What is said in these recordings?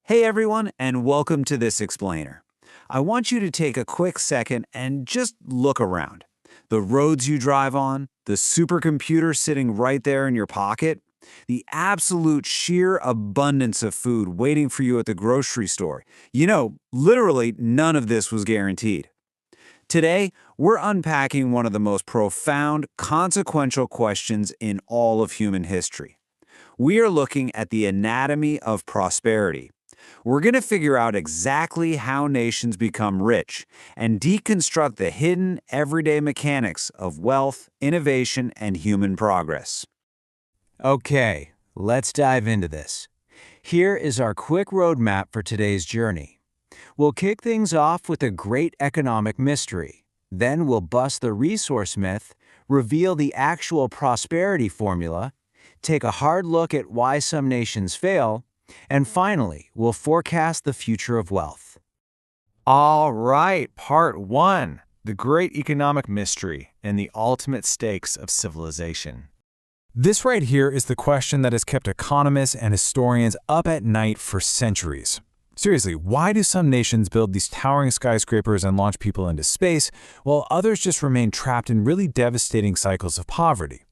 Hey everyone, and welcome to this explainer. I want you to take a quick second and just look around. The roads you drive on, the supercomputer sitting right there in your pocket, the absolute sheer abundance of food waiting for you at the grocery store. Literally none of this was guaranteed. Today, we're unpacking one of the most profound, consequential questions in all of human history. We are looking at the anatomy of prosperity. We're going to figure out exactly how nations become rich and deconstruct the hidden, everyday mechanics of wealth, innovation, and human progress. Okay, let's dive into this. Here is our quick roadmap for today's journey. We'll kick things off with a great economic mystery. Then we'll bust the resource myth, reveal the actual prosperity formula, take a hard look at why some nations fail, and finally, we'll forecast the future of wealth. All right, part one, the great economic mystery and the ultimate stakes of civilization. This right here is the question that has kept economists and historians up at night for centuries. Seriously, why do some nations build these towering skyscrapers and launch people into space, while others just remain trapped in really devastating cycles of poverty?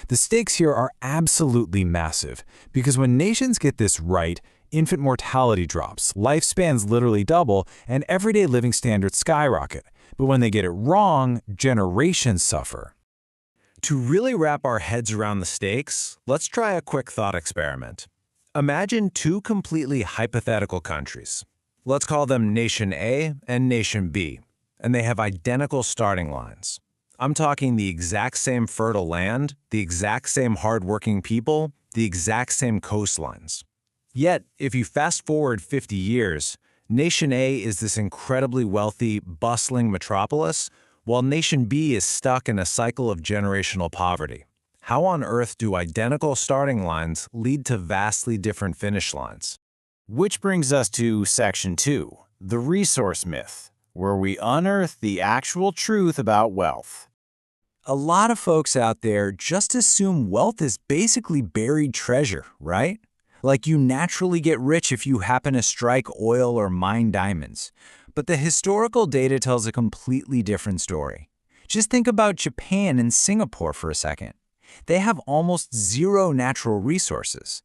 The stakes here are absolutely massive, because when nations get this right, infant mortality drops, lifespans literally double, and everyday living standards skyrocket. But when they get it wrong, generations suffer. To really wrap our heads around the stakes, let's try a quick thought experiment. Imagine two completely hypothetical countries. Let's call them Nation A and Nation B, and they have identical starting lines. I'm talking the exact same fertile land, the exact same hardworking people, the exact same coastlines. Yet, if you fast forward 50 years, Nation A is this incredibly wealthy, bustling metropolis, while Nation B is stuck in a cycle of generational poverty. How on earth do identical starting lines lead to vastly different finish lines? Which brings us to Section 2, the resource myth, where we unearth the actual truth about wealth. A lot of folks out there just assume wealth is basically buried treasure, right? Like you naturally get rich if you happen to strike oil or mine diamonds. But the historical data tells a completely different story. Just think about Japan and Singapore for a second. They have almost zero natural resources.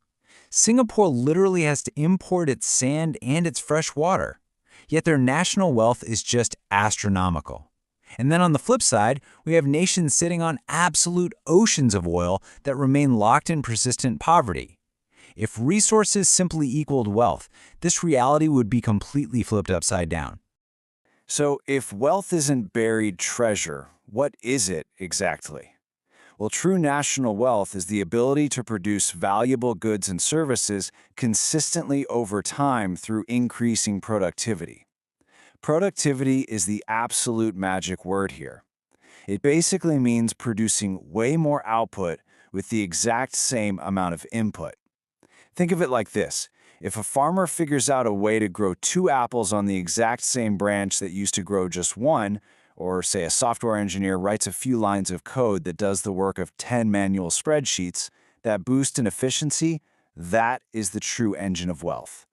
Singapore literally has to import its sand and its fresh water. Yet their national wealth is just astronomical. And then on the flip side, we have nations sitting on absolute oceans of oil that remain locked in persistent poverty. If resources simply equaled wealth, this reality would be completely flipped upside down. So if wealth isn't buried treasure, what is it exactly? Well, true national wealth is the ability to produce valuable goods and services consistently over time through increasing productivity. Productivity is the absolute magic word here. It basically means producing way more output with the exact same amount of input. Think of it like this. If a farmer figures out a way to grow 2 apples on the exact same branch that used to grow just 1, or say a software engineer writes a few lines of code that does the work of 10 manual spreadsheets, that boost in efficiency, that is the true engine of wealth.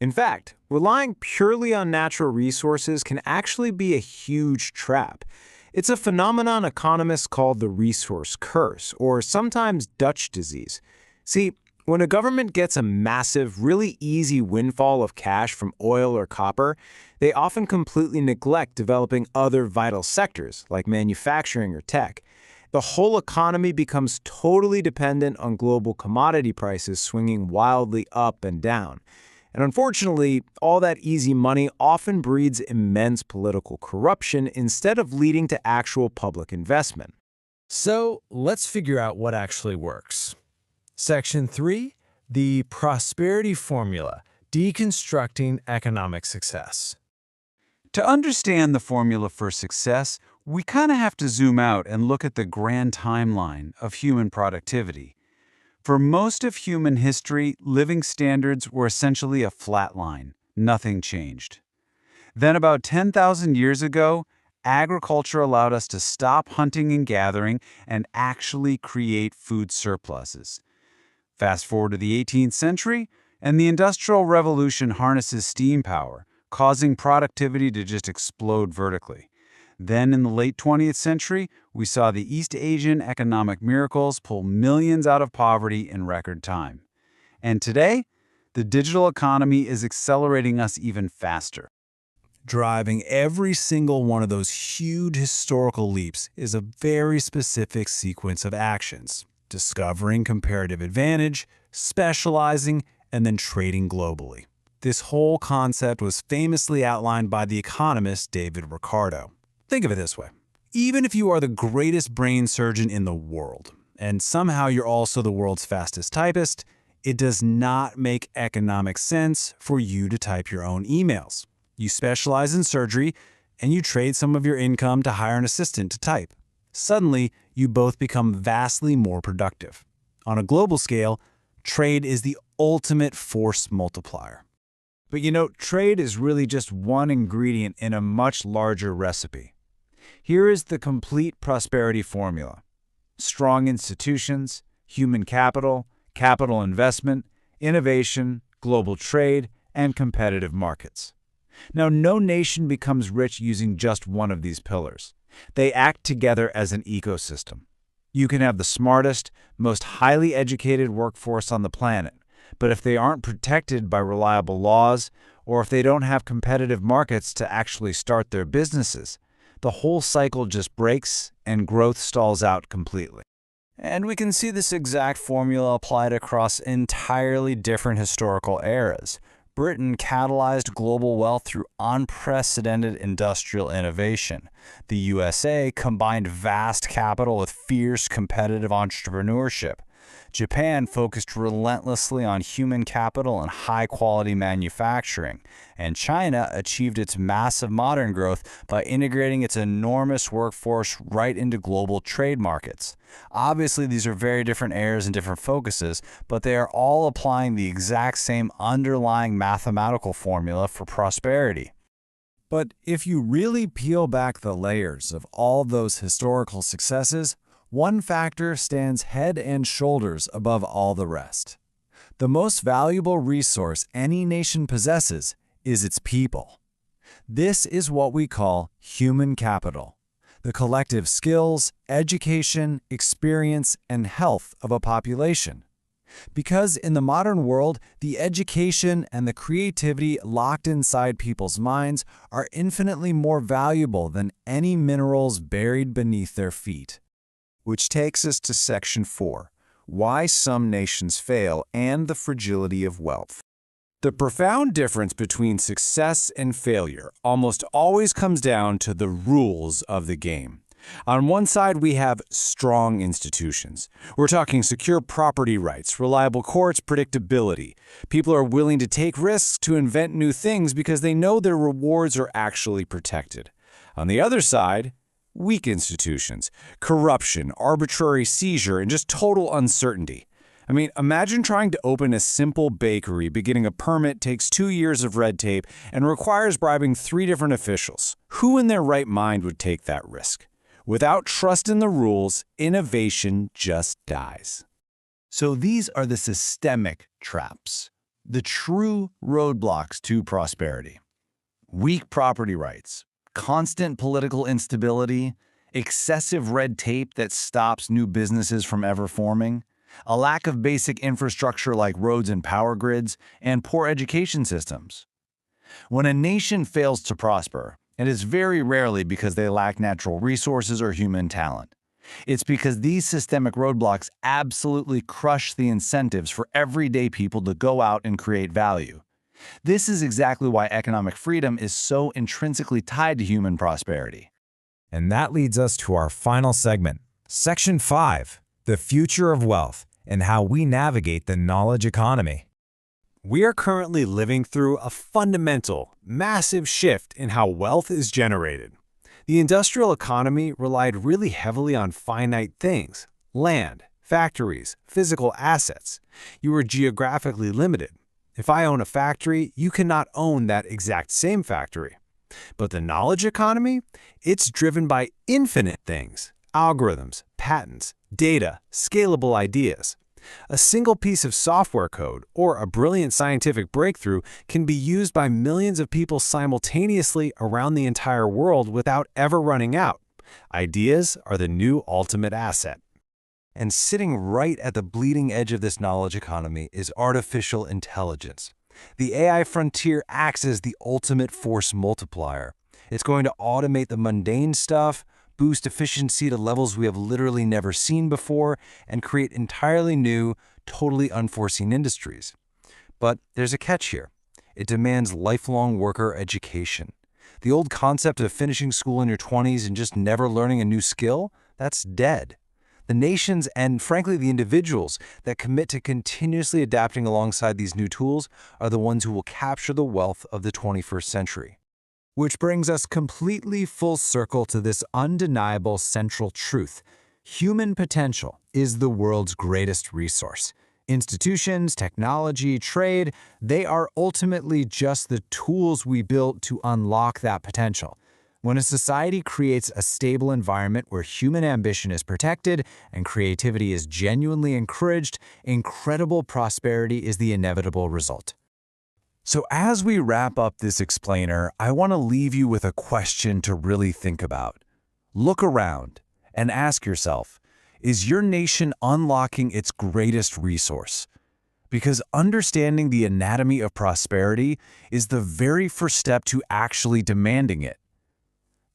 In fact, relying purely on natural resources can actually be a huge trap. It's a phenomenon economists call the resource curse, or sometimes Dutch disease. See, when a government gets a massive, really easy windfall of cash from oil or copper, they often completely neglect developing other vital sectors, like manufacturing or tech. The whole economy becomes totally dependent on global commodity prices swinging wildly up and down. And unfortunately, all that easy money often breeds immense political corruption instead of leading to actual public investment. So let's figure out what actually works. Section 3, the prosperity formula, deconstructing economic success. To understand the formula for success, we kind of have to zoom out and look at the grand timeline of human productivity. For most of human history, living standards were essentially a flat line. Nothing changed. Then about 10,000 years ago, agriculture allowed us to stop hunting and gathering and actually create food surpluses. Fast forward to the 18th century, And the Industrial Revolution harnesses steam power, causing productivity to just explode vertically. Then in the late 20th century, we saw the East Asian economic miracles pull millions out of poverty in record time. And today, the digital economy is accelerating us even faster. Driving every single one of those huge historical leaps is a very specific sequence of actions: discovering comparative advantage, specializing, and then trading globally. This whole concept was famously outlined by the economist David Ricardo. Think of it this way. Even if you are the greatest brain surgeon in the world, and somehow you're also the world's fastest typist, it does not make economic sense for you to type your own emails. You specialize in surgery, and you trade some of your income to hire an assistant to type. Suddenly, you both become vastly more productive. On a global scale, trade is the ultimate force multiplier. But trade is really just one ingredient in a much larger recipe. Here is the complete prosperity formula: strong institutions, human capital, capital investment, innovation, global trade, and competitive markets. Now, no nation becomes rich using just one of these pillars. They act together as an ecosystem. You can have the smartest, most highly educated workforce on the planet, but if they aren't protected by reliable laws, or if they don't have competitive markets to actually start their businesses, the whole cycle just breaks and growth stalls out completely. And we can see this exact formula applied across entirely different historical eras. Britain catalyzed global wealth through unprecedented industrial innovation. The USA combined vast capital with fierce competitive entrepreneurship. Japan focused relentlessly on human capital and high-quality manufacturing, and China achieved its massive modern growth by integrating its enormous workforce right into global trade markets. Obviously, these are very different eras and different focuses, but they are all applying the exact same underlying mathematical formula for prosperity. But if you really peel back the layers of all those historical successes, one factor stands head and shoulders above all the rest. The most valuable resource any nation possesses is its people. This is what we call human capital, the collective skills, education, experience, and health of a population. Because in the modern world, the education and the creativity locked inside people's minds are infinitely more valuable than any minerals buried beneath their feet. Which takes us to Section 4, Why Some Nations Fail and the Fragility of Wealth. The profound difference between success and failure almost always comes down to the rules of the game. On one side, we have strong institutions. We're talking secure property rights, reliable courts, predictability. People are willing to take risks to invent new things because they know their rewards are actually protected. On the other side, weak institutions, corruption, arbitrary seizure, and just total uncertainty. I mean, imagine trying to open a simple bakery. Getting a permit takes 2 years of red tape and requires bribing 3 different officials. Who in their right mind would take that risk? Without trust in the rules, innovation just dies. So these are the systemic traps, the true roadblocks to prosperity. Weak property rights, constant political instability, excessive red tape that stops new businesses from ever forming, a lack of basic infrastructure like roads and power grids, and poor education systems. When a nation fails to prosper, it is very rarely because they lack natural resources or human talent. It's because these systemic roadblocks absolutely crush the incentives for everyday people to go out and create value. This is exactly why economic freedom is so intrinsically tied to human prosperity. And that leads us to our final segment, Section 5, The Future of Wealth and How We Navigate the Knowledge Economy. We are currently living through a fundamental, massive shift in how wealth is generated. The industrial economy relied really heavily on finite things: land, factories, physical assets. You were geographically limited. If I own a factory, you cannot own that exact same factory. But the knowledge economy? It's driven by infinite things: algorithms, patents, data, scalable ideas. A single piece of software code or a brilliant scientific breakthrough can be used by millions of people simultaneously around the entire world without ever running out. Ideas are the new ultimate asset. And sitting right at the bleeding edge of this knowledge economy is artificial intelligence. The AI frontier acts as the ultimate force multiplier. It's going to automate the mundane stuff, boost efficiency to levels we have literally never seen before, and create entirely new, totally unforeseen industries. But there's a catch here. It demands lifelong worker education. The old concept of finishing school in your 20s and just never learning a new skill, that's dead. The nations and, frankly, the individuals that commit to continuously adapting alongside these new tools are the ones who will capture the wealth of the 21st century. Which brings us completely full circle to this undeniable central truth. Human potential is the world's greatest resource. Institutions, technology, trade, they are ultimately just the tools we built to unlock that potential. When a society creates a stable environment where human ambition is protected and creativity is genuinely encouraged, incredible prosperity is the inevitable result. So as we wrap up this explainer, I want to leave you with a question to really think about. Look around and ask yourself, is your nation unlocking its greatest resource? Because understanding the anatomy of prosperity is the very first step to actually demanding it.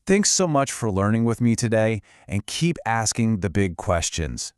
Thanks so much for learning with me today, and keep asking the big questions.